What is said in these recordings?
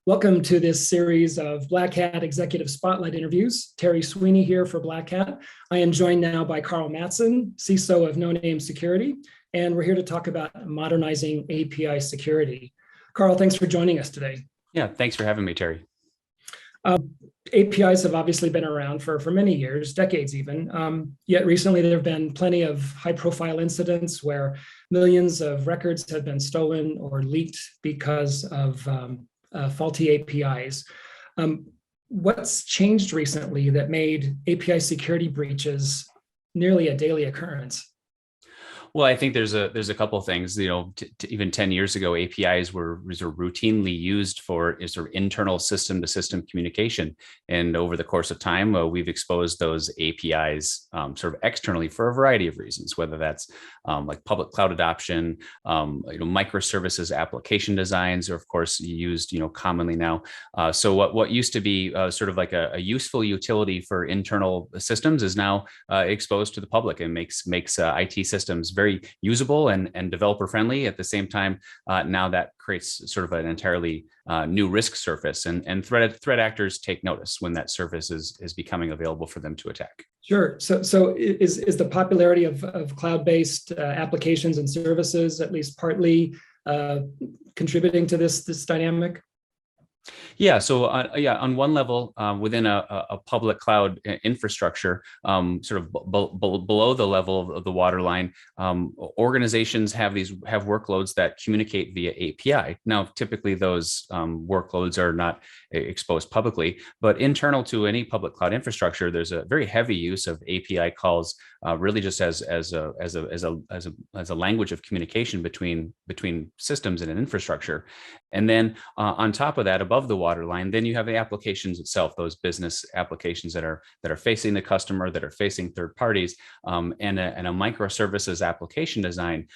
Welcome to this series of Black Hat Executive Spotlight interviews. Terry Sweeney here for Black Hat. I am joined now by Carl Mattson, CISO of Noname Security, and we're here to talk about modernizing API security. Carl, thanks for joining us today. Yeah, thanks for having me, Terry. APIs have obviously been around for many years, decades even, yet recently there have been plenty of high-profile incidents where millions of records have been stolen or leaked because of faulty APIs. What's changed recently that made API security breaches nearly a daily occurrence? Well, I think there's a couple of things. Even 10 years ago, APIs were routinely used for sort of internal system-to-system communication, and over the course of time, we've exposed those APIs sort of externally for a variety of reasons. Whether that's like public cloud adoption, microservices application designs, or of course used commonly now. So what used to be sort of like a useful utility for internal systems is now exposed to the public and makes IT systems very usable and developer friendly. At the same time, now that creates sort of an entirely new risk surface, and threat actors take notice when that surface is becoming available for them to attack. Sure. So is the popularity of cloud-based applications and services at least partly contributing to this dynamic? Yeah. So on one level, within a public cloud infrastructure, sort of below the level of the waterline, organizations have workloads that communicate via API. Now, typically those workloads are not exposed publicly, but internal to any public cloud infrastructure, there's a very heavy use of API calls, really just as a language of communication between systems in an infrastructure. And then on top of that, above the waterline, then you have the applications itself, those business applications that are facing the customer, that are facing third parties, and a microservices application design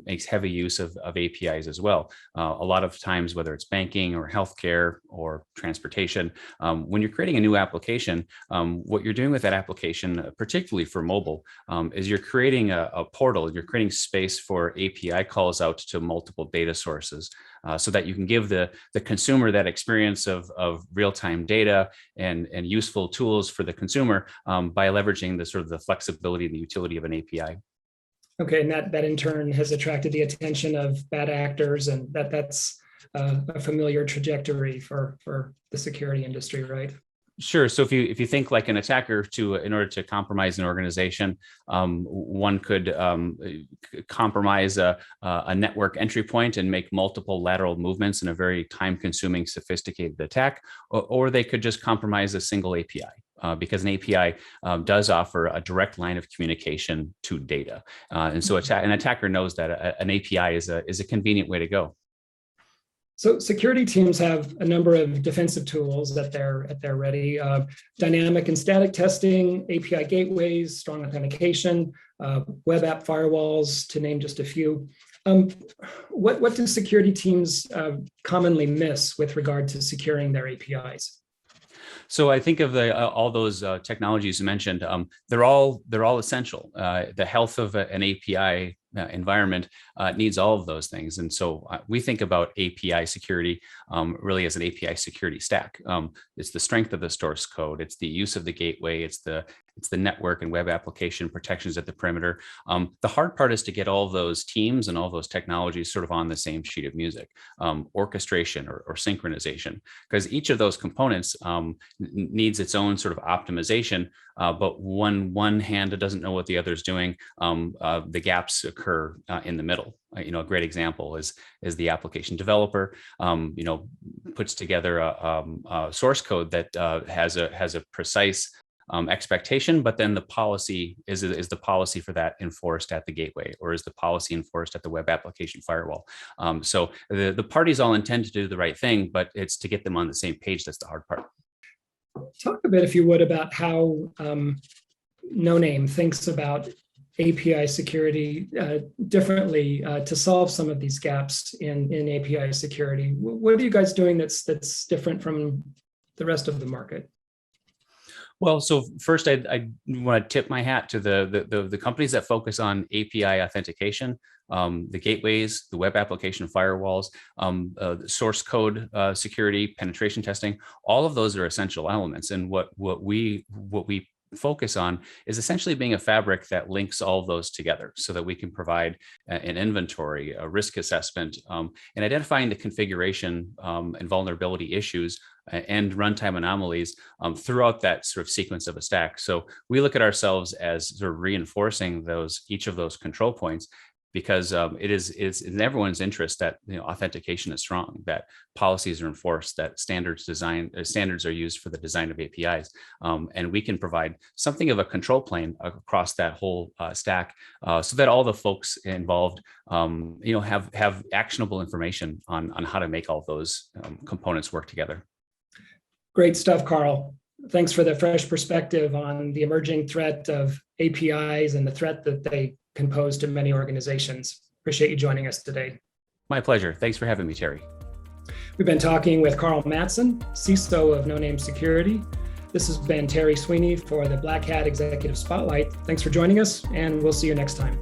makes heavy use of APIs as well. A lot of times, whether it's banking or healthcare or transportation, when you're creating a new application, what you're doing with that application, particularly for mobile, is you're creating a portal, you're creating space for API calls out to multiple data sources, so that you can give the consumer that experience of real-time data and useful tools for the consumer by leveraging the flexibility and the utility of an API. Okay, and that in turn has attracted the attention of bad actors, and that's a familiar trajectory for the security industry, right? Sure. So if you think like an attacker in order to compromise an organization, one could compromise a network entry point and make multiple lateral movements in a very time-consuming, sophisticated attack, or they could just compromise a single API. Because an API does offer a direct line of communication to data, and so an attacker knows that an API is a convenient way to go. So security teams have a number of defensive tools at their ready: dynamic and static testing, API gateways, strong authentication, web app firewalls, to name just a few. What do security teams commonly miss with regard to securing their APIs? So I think of all those technologies you mentioned. They're all essential. The health of an API environment needs all of those things, and so we think about API security really as an API security stack. It's the strength of the source code. It's the use of the gateway. It's the network and web application protections at the perimeter. The hard part is to get all those teams and all those technologies sort of on the same sheet of music. Orchestration or synchronization, because each of those components needs its own sort of optimization. But one hand doesn't know what the other is doing, the gaps occur in the middle. A great example is the application developer puts together a source code that has a precise expectation, but then the policy is the policy for that enforced at the gateway, or is the policy enforced at the web application firewall? So the parties all intend to do the right thing, but it's to get them on the same page that's the hard part. Talk a bit, if you would, about how Noname thinks about API security differently to solve some of these gaps in API security. What are you guys doing that's different from the rest of the market? Well, so first, I want to tip my hat to the companies that focus on API authentication, the gateways, the web application firewalls, source code security, penetration testing. All of those are essential elements. And what we focus on is essentially being a fabric that links all of those together so that we can provide an inventory, a risk assessment, and identifying the configuration and vulnerability issues and runtime anomalies throughout that sort of sequence of a stack. So we look at ourselves as sort of reinforcing each of those control points, because it's in everyone's interest that authentication is strong, that policies are enforced, that standards are used for the design of APIs, and we can provide something of a control plane across that whole stack, so that all the folks involved, have actionable information on how to make all those components work together. Great stuff, Carl. Thanks for the fresh perspective on the emerging threat of APIs and the threat that they can pose to many organizations. Appreciate you joining us today. My pleasure. Thanks for having me, Terry. We've been talking with Carl Mattson, CISO of Noname Security. This has been Terry Sweeney for the Black Hat Executive Spotlight. Thanks for joining us, and we'll see you next time.